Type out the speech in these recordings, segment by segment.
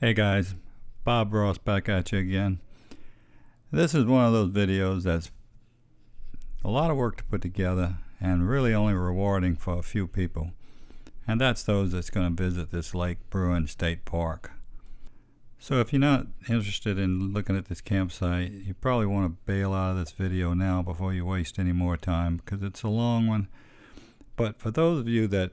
Hey guys, Bob Ross back at you again. This is one of those videos that's a lot of work to put together and really only rewarding for a few people. And that's those that's going to visit this lake, Bruin State Park. So if you're not interested in looking at this campsite, you probably want to bail out of this video now before you waste any more time, because it's a long one. But for those of you that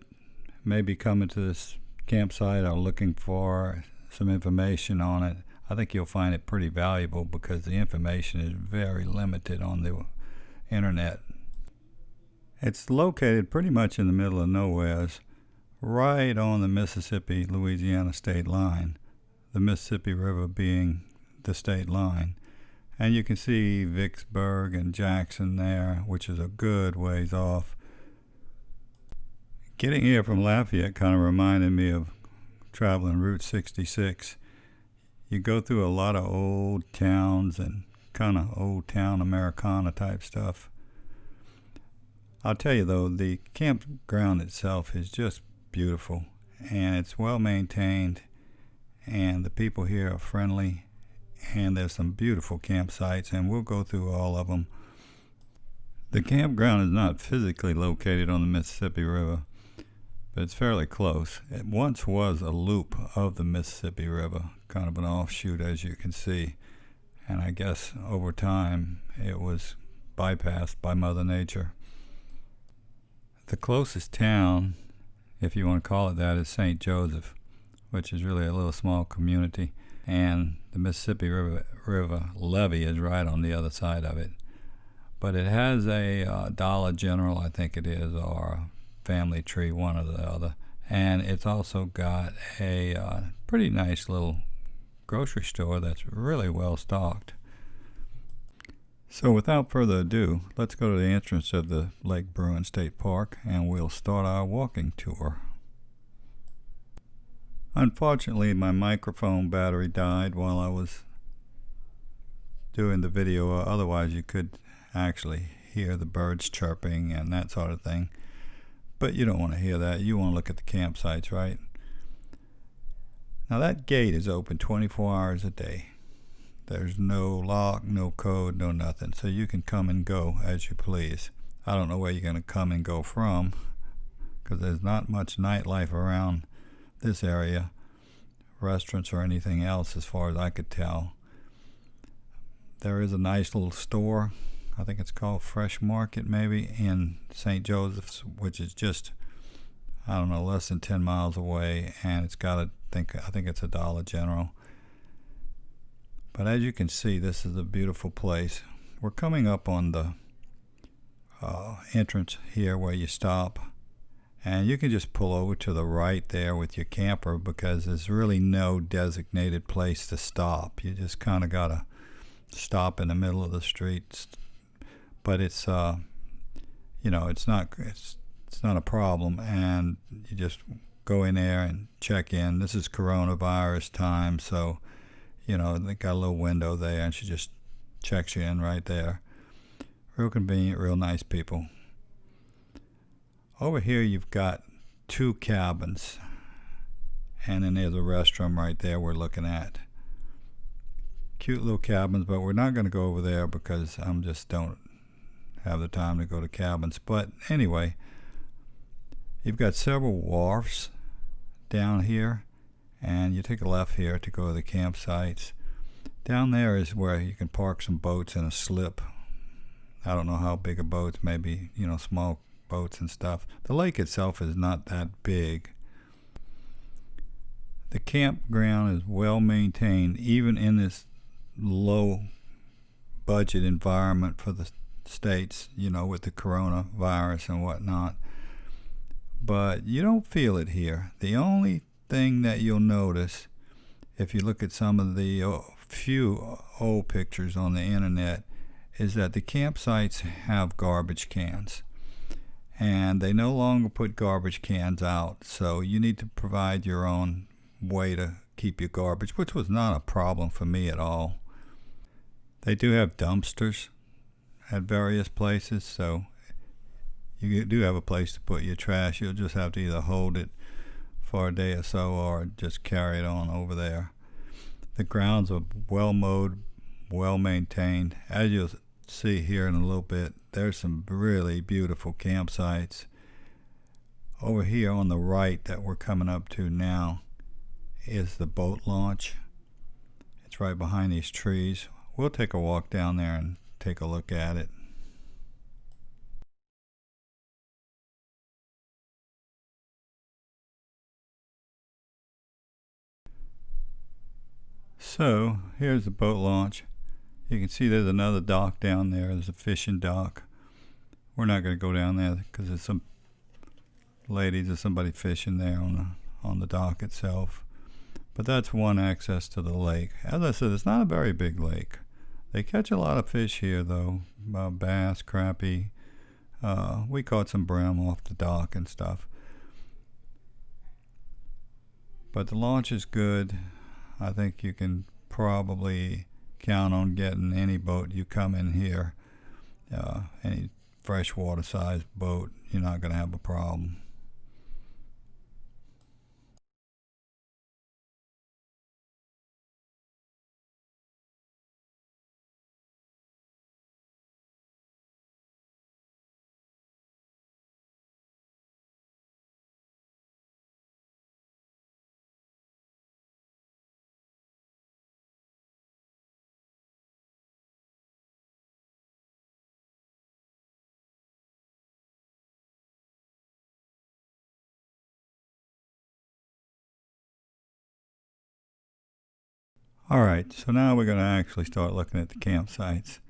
may be coming to this campsite or looking for some information on it, I think you'll find it pretty valuable because the information is very limited on the internet. It's located pretty much in the middle of nowheres, right on the Mississippi-Louisiana state line, the Mississippi River being the state line. And you can see Vicksburg and Jackson there, which is a good ways off. Getting here from Lafayette kind of reminded me of traveling Route 66. You go through a lot of old towns and kind of old town Americana type stuff. I'll tell you though, the campground itself is just beautiful, and it's well maintained, and the people here are friendly, and there's some beautiful campsites, and we'll go through all of them. The campground is not physically located on the Mississippi River, but it's fairly close. It once was a loop of the Mississippi River, kind of an offshoot, as you can see, and I guess over time it was bypassed by Mother Nature. The closest town, if you want to call it that, is St. Joseph, which is really a little small community, and the Mississippi River levee is right on the other side of it. But it has a Dollar General, I think it is, or Family Tree, one or the other, and it's also got a pretty nice little grocery store that's really well stocked. So without further ado, let's go to the entrance of the Lake Bruin State Park and we'll start our walking tour. Unfortunately, my microphone battery died while I was doing the video, otherwise you could actually hear the birds chirping and that sort of thing. But you don't want to hear that. You want to look at the campsites, right? Now that gate is open 24 hours a day. There's no lock, no code, no nothing. So you can come and go as you please. I don't know where you're going to come and go from, because there's not much nightlife around this area, restaurants or anything else as far as I could tell. There is a nice little store, I think it's called Fresh Market maybe, in St. Joseph's, which is just, I don't know, less than 10 miles away, and it's got I think it's a Dollar General. But as you can see, this is a beautiful place. We're coming up on the entrance here where you stop, and you can just pull over to the right there with your camper, because there's really no designated place to stop. You just kind of gotta stop in the middle of the street. But it's it's not a problem, and you just go in there and check in. This is coronavirus time, so they got a little window there, and she just checks you in right there. Real convenient, real nice people. Over here you've got 2 cabins, and then there's a restroom right there we're looking at. Cute little cabins, but we're not going to go over there because I'm just don't have the time to go to cabins. But anyway, you've got several wharfs down here, and you take a left here to go to the campsites. Down there is where you can park some boats in a slip. I don't know how big a boat, maybe small boats and stuff. The lake itself is not that big. The campground is well maintained, even in this low budget environment for the states, with the coronavirus and whatnot. But you don't feel it here. The only thing that you'll notice, if you look at some of the few old pictures on the internet, is that the campsites have garbage cans, and they no longer put garbage cans out, so you need to provide your own way to keep your garbage, which was not a problem for me at all. They do have dumpsters at various places, so you do have a place to put your trash. You'll just have to either hold it for a day or so or just carry it on over there. The grounds are well mowed, well maintained. As you'll see here in a little bit, there's some really beautiful campsites. Over here on the right that we're coming up to now is the boat launch. It's right behind these trees. We'll take a walk down there and take a look at it. So here's the boat launch. You can see there's another dock down there. There's a fishing dock. We're not going to go down there because there's some ladies or somebody fishing there on the dock itself. But that's one access to the lake. As I said, it's not a very big lake. They catch a lot of fish here though, bass, crappie. We caught some brim off the dock and stuff. But the launch is good. I think you can probably count on getting any boat you come in here, any freshwater sized boat, you're not going to have a problem. Alright, so now we're going to actually start looking at the campsites.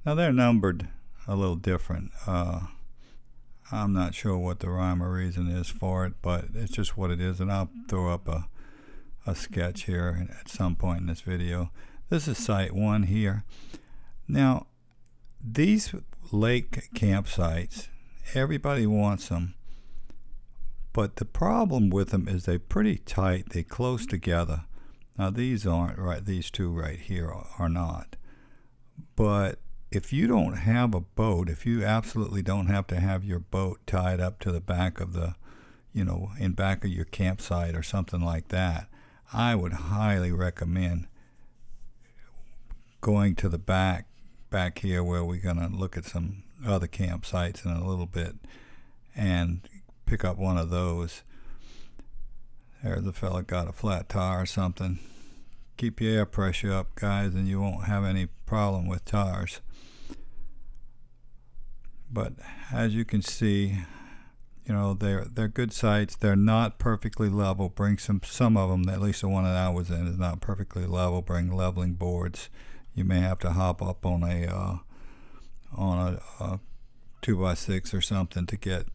Now they're numbered a little different. I'm not sure what the rhyme or reason is for it, but it's just what it is, and I'll throw up a sketch here at some point in this video. This is site 1 here. Now these lake campsites, everybody wants them, but the problem with them is they're pretty tight, they're close together. Now these aren't right, these two right here are not. But if you don't have a boat, if you absolutely don't have to have your boat tied up to the back of the, in back of your campsite or something like that, I would highly recommend going to the back here where we're going to look at some other campsites in a little bit and pick up one of those. There's a fella got a flat tire or something. Keep your air pressure up, guys, and you won't have any problem with tires. But as you can see, they're good sites. They're not perfectly level. Bring some of them, at least the one that I was in, is not perfectly level. Bring leveling boards. You may have to hop up on a 2x6 or something to get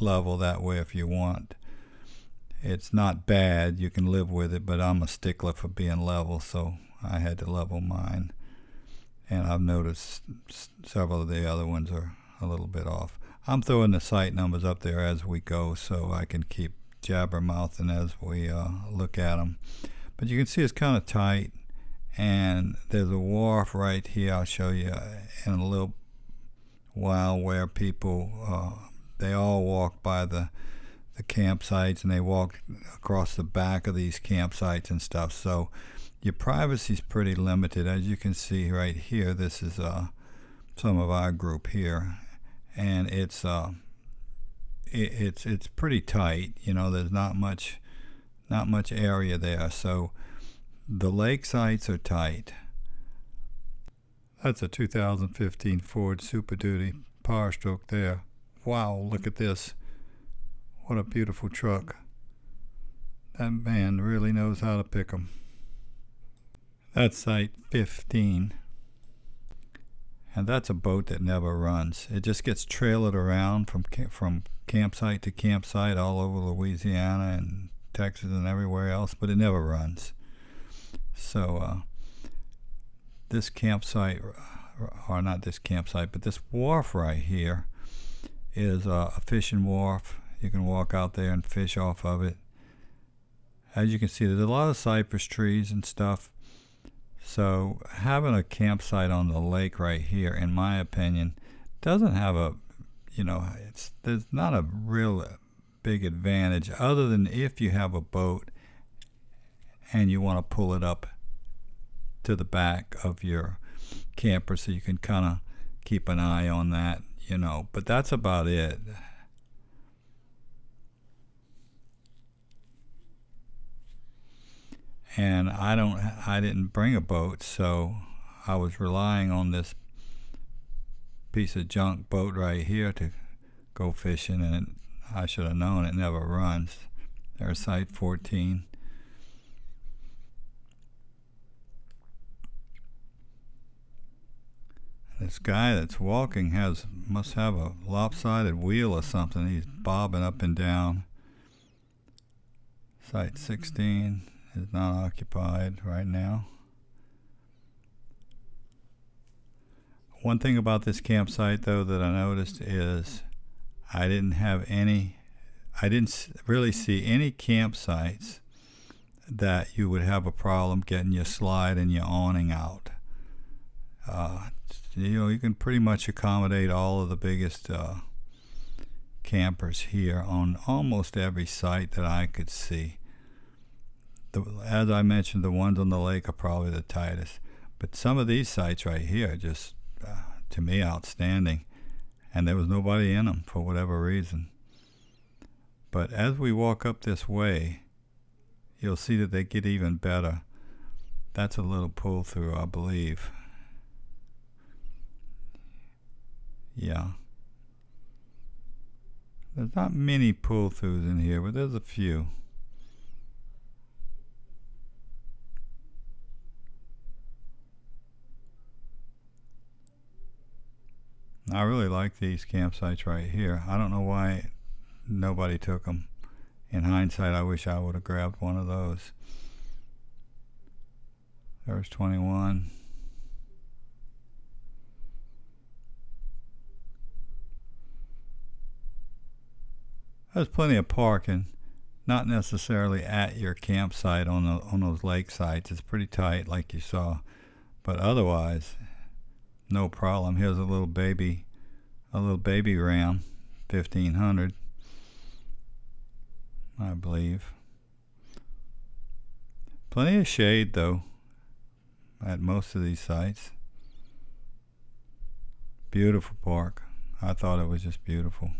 level that way if you want. It's not bad, you can live with it, but I'm a stickler for being level, so I had to level mine. And I've noticed several of the other ones are a little bit off. I'm throwing the site numbers up there as we go so I can keep jabber-mouthing as we look at them. But you can see it's kind of tight, and there's a wharf right here. I'll show you in a little while where people, they all walk by the campsites, and they walk across the back of these campsites and stuff, so your privacy is pretty limited. As you can see right here, this is some of our group here, and it's pretty tight. There's not much area there, so the lake sites are tight. That's a 2015 Ford Super Duty Power Stroke there. Wow, look at this. What a beautiful truck. That man really knows how to pick them. That's site 15. And that's a boat that never runs. It just gets trailered around from campsite to campsite all over Louisiana and Texas and everywhere else, but it never runs. So this campsite, or not this campsite, but this wharf right here is a fishing wharf. You can walk out there and fish off of it. As you can see, there's a lot of cypress trees and stuff. So having a campsite on the lake right here, in my opinion, doesn't have a, there's not a real big advantage other than if you have a boat and you want to pull it up to the back of your camper, so you can kind of keep an eye on that, but that's about it. And I didn't bring a boat, so I was relying on this piece of junk boat right here to go fishing, and I should have known it never runs. There's site 14. This guy that's walking must have a lopsided wheel or something. He's bobbing up and down. Site 16 is not occupied right now. One thing about this campsite, though, that I noticed is I didn't really see any campsites that you would have a problem getting your slide and your awning out. You can pretty much accommodate all of the biggest campers here on almost every site that I could see. As I mentioned, the ones on the lake are probably the tightest, but some of these sites right here are just, to me, outstanding, and there was nobody in them for whatever reason. But as we walk up this way, you'll see that they get even better. That's a little pull through, I believe. Yeah. There's not many pull throughs in here, but there's a few. I really like these campsites right here. I don't know why nobody took them. In hindsight, I wish I would have grabbed one of those. There's 21. There's plenty of parking, not necessarily at your campsite on those lake sites. It's pretty tight, like you saw, but otherwise, no problem. Here's a little baby Ram, 1500, I believe. Plenty of shade, though, at most of these sites. Beautiful park. I thought it was just beautiful.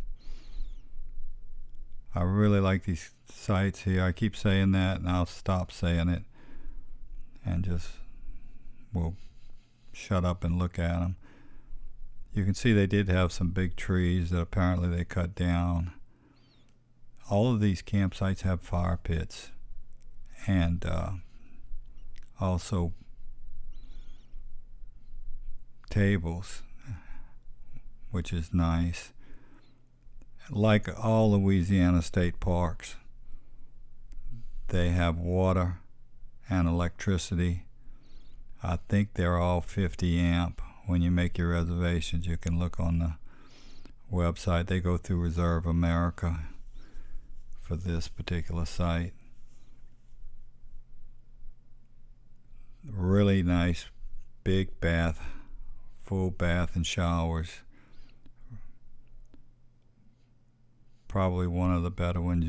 I really like these sites here. I keep saying that, and I'll stop saying it and just will shut up and look at them. You can see they did have some big trees that apparently they cut down. All of these campsites have fire pits, and also tables, which is nice. Like all Louisiana state parks, they have water and electricity. I think they're all 50 amp. When you make your reservations, you can look on the website. They go through Reserve America for this particular site. Really nice big bath, full bath and showers. Probably one of the better ones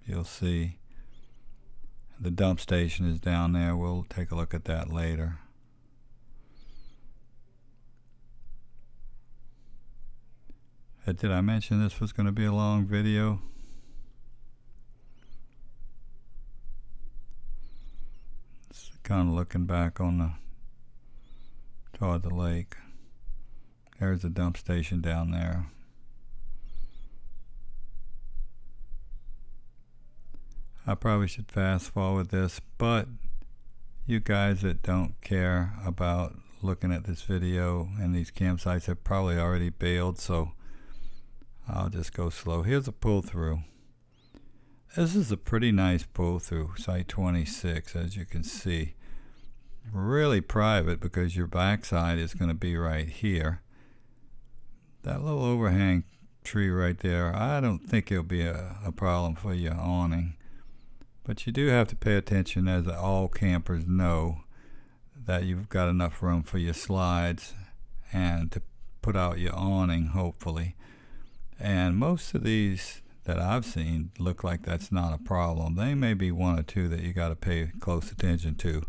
you'll see. The dump station is down there. We'll take a look at that later. Did I mention this was going to be a long video? It's kind of looking back toward the lake. There's the dump station down there. I probably should fast forward this, but you guys that don't care about looking at this video and these campsites have probably already bailed, so I'll just go slow. Here's a pull through. This is a pretty nice pull through, site 26, as you can see. Really private because your backside is going to be right here. That little overhang tree right there, I don't think it'll be a problem for your awning. But you do have to pay attention, as all campers know, that you've got enough room for your slides and to put out your awning, hopefully. And most of these that I've seen look like that's not a problem. They may be one or two that you got to pay close attention to.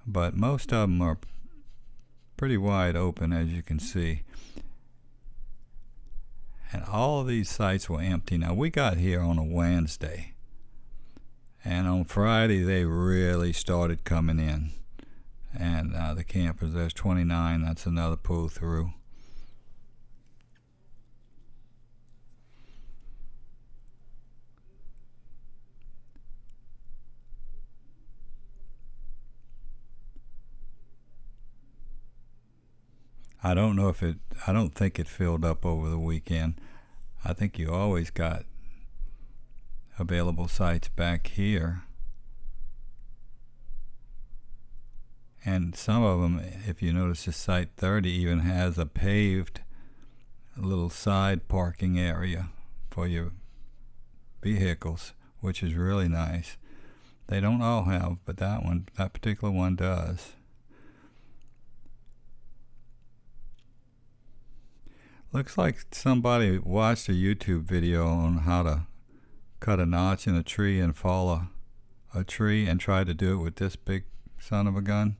but most of them are pretty wide open, as you can see. And all of these sites were empty. Now, we got here on a Wednesday, and on Friday they really started coming in. And the campers, there's 29, that's another pull through. I don't think it filled up over the weekend. I think you always got available sites back here. And some of them, if you notice, the site 30 even has a paved little side parking area for your vehicles, which is really nice. They don't all have, but that particular one does. Looks like somebody watched a YouTube video on how to cut a notch in a tree and fall a tree, and tried to do it with this big son of a gun,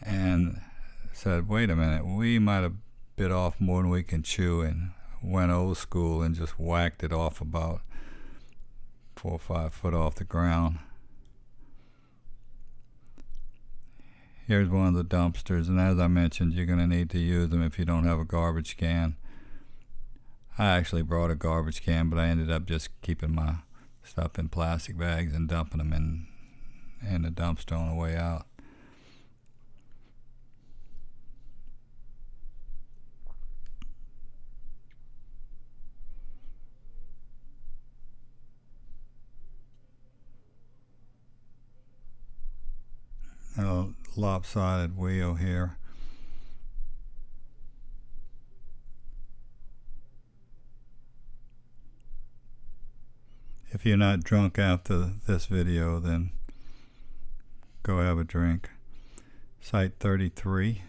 and said, wait a minute, we might have bit off more than we can chew, and went old school and just whacked it off about 4 or 5 foot off the ground. Here's one of the dumpsters, and as I mentioned, you're going to need to use them if you don't have a garbage can. I actually brought a garbage can, but I ended up just keeping my stuff in plastic bags and dumping them in the dumpster on the way out. A lopsided wheel here. If you're not drunk after this video, then go have a drink. Site 33.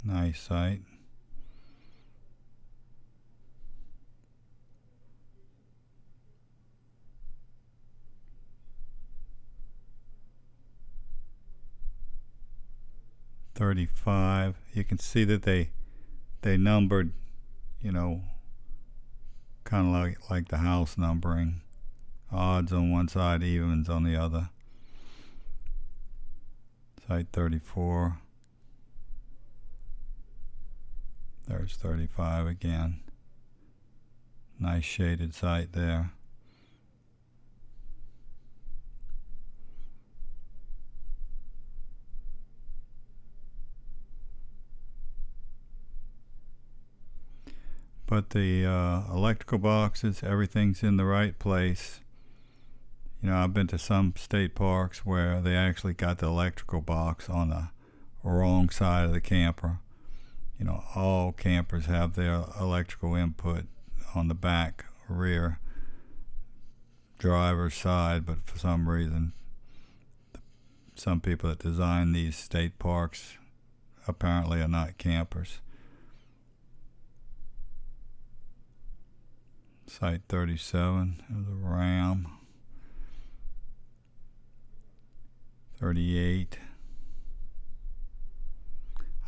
Nice site. $35. You can see that they numbered, kind of like the house numbering. Odds on one side, evens on the other. Site 34. There's 35 again. Nice shaded site there. But the electrical boxes, everything's in the right place. I've been to some state parks where they actually got the electrical box on the wrong side of the camper. All campers have their electrical input on the back, rear, driver's side, but for some reason, some people that design these state parks apparently are not campers. Site 37 is a Ram. 38.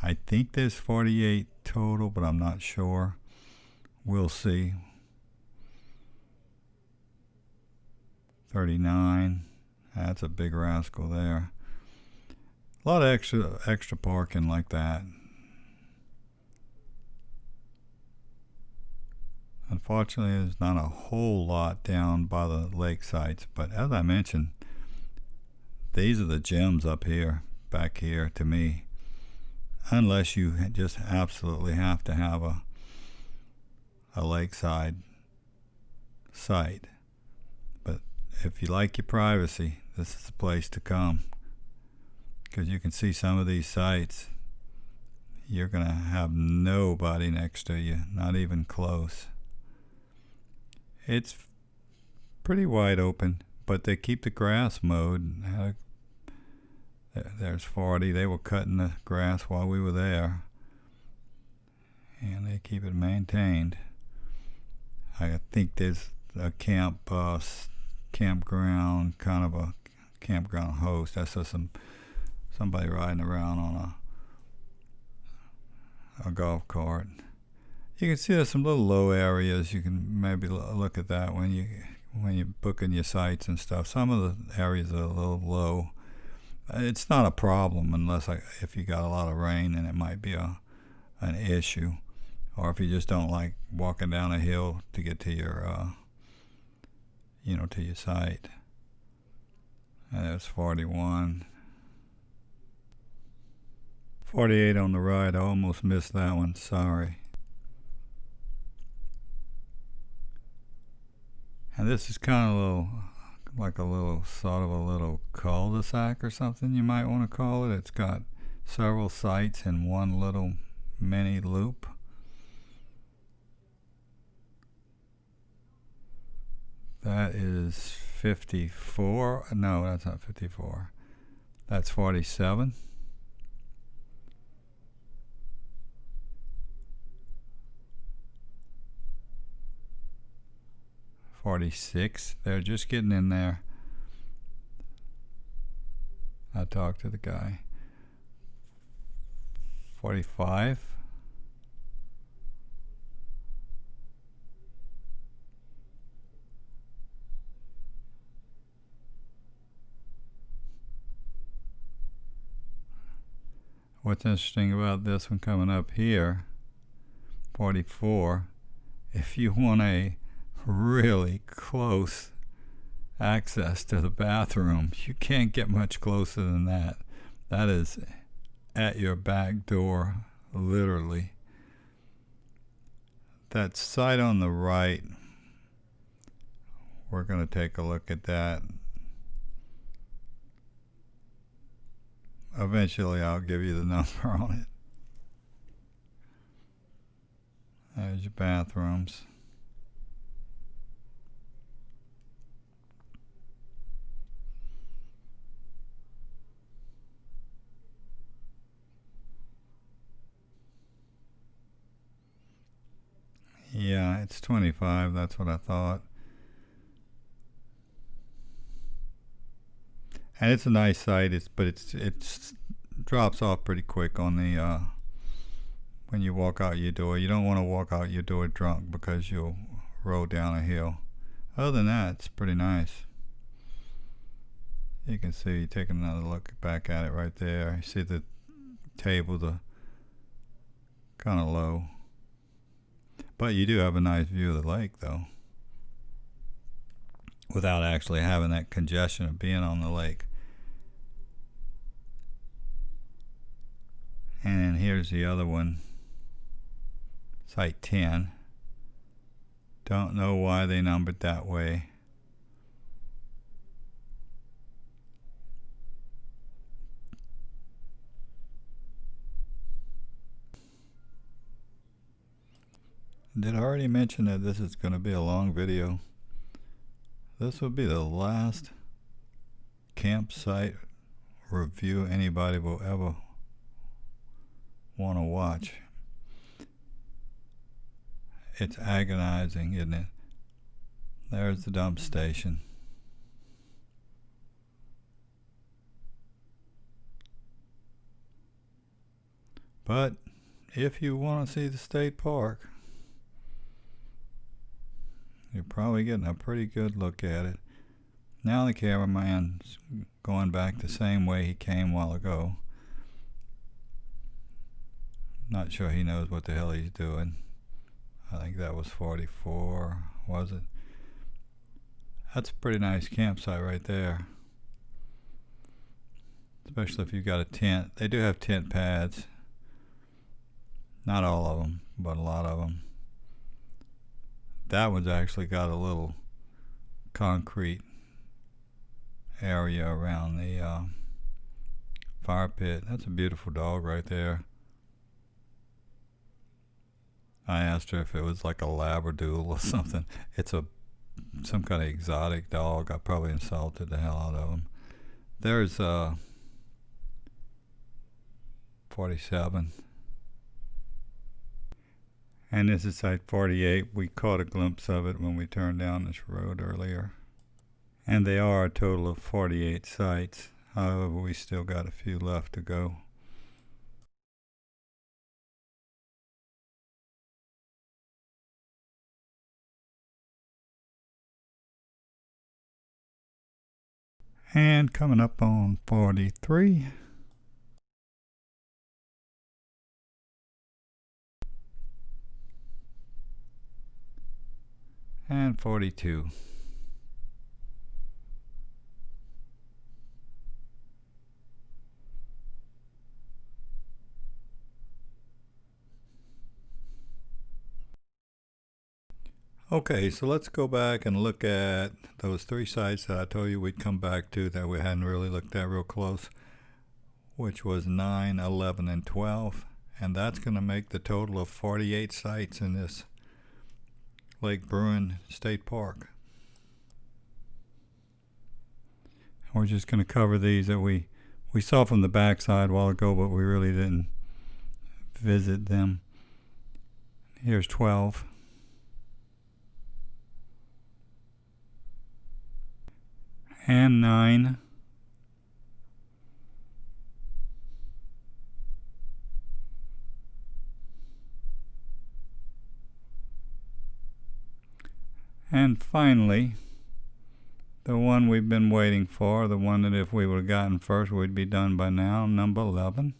I think there's 48 total, but I'm not sure. We'll see. 39. That's a big rascal there. A lot of extra parking like that. Unfortunately, there's not a whole lot down by the lake sites, but as I mentioned, these are the gems up here, back here to me, unless you just absolutely have to have a lakeside site. But if you like your privacy, this is the place to come, because you can see some of these sites, you're going to have nobody next to you, not even close. It's pretty wide open, but they keep the grass mowed. There's 40. They were cutting the grass while we were there, and they keep it maintained. I think there's a camp campground, kind of a campground host. That's just somebody riding around on a golf cart. You can see there's some little low areas. You can maybe look at that when you're booking your sites and stuff. Some of the areas are a little low. It's not a problem unless if you got a lot of rain, and it might be an issue, or if you just don't like walking down a hill to get to your to your site. That's 41. 48 on the right. I almost missed that one. Sorry. And this is kind of like a little cul-de-sac or something you might want to call it. It's got several sites in one little mini loop. That is 54. No, that's not 54. That's 47. 46. They're just getting in there. I talked to the guy. 45. What's interesting about this one coming up here, 44, if you want a really close access to the bathroom, you can't get much closer than that. That is at your back door, literally. That site on the right, we're going to take a look at that. Eventually I'll give you the number on it. There's your bathrooms. Yeah, it's 25. That's what I thought. And it's a nice site. But it's drops off pretty quick on the when you walk out your door. You don't want to walk out your door drunk because you'll roll down a hill. Other than that, it's pretty nice. You can see, taking another look back at it right there. You see the tables are kind of low. But you do have a nice view of the lake, though, without actually having that congestion of being on the lake. And then here's the other one, site 10. Don't know why they numbered that way. Did I already mention that this is going to be a long video? This will be the last campsite review anybody will ever want to watch. It's agonizing, isn't it? There's the dump station. But if you want to see the state park, you're probably getting a pretty good look at it. Now the cameraman's going back the same way he came a while ago. Not sure he knows what the hell he's doing. I think that was 44, was it? That's a pretty nice campsite right there. Especially if you've got a tent. They do have tent pads. Not all of them, but a lot of them. That one's actually got a little concrete area around the fire pit. That's a beautiful dog right there. I asked her if it was like a Labradoodle or something. It's some kind of exotic dog. I probably insulted the hell out of him. There's 47. And this is site 48. We caught a glimpse of it when we turned down this road earlier. And they are a total of 48 sites. However, we still got a few left to go. And coming up on 43. And 42. Okay, so let's go back and look at those 3 sites that I told you we'd come back to that we hadn't really looked at real close, which was 9, 11, and 12. And that's going to make the total of 48 sites in this Lake Bruin State Park. We're just going to cover these that we saw from the backside a while ago, but we really didn't visit them. Here's 12. And 9. And finally, the one we've been waiting for, the one that if we would have gotten first, we'd be done by now, number 11.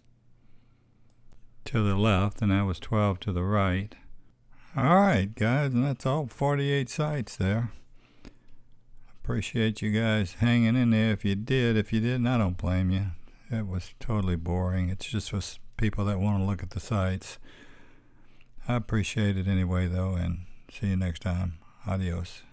To the left, and that was 12 to the right. All right, guys, and that's all 48 sites there. Appreciate you guys hanging in there. If you did, if you didn't, I don't blame you. It was totally boring. It's just for people that want to look at the sites. I appreciate it anyway, though, and see you next time. Adios.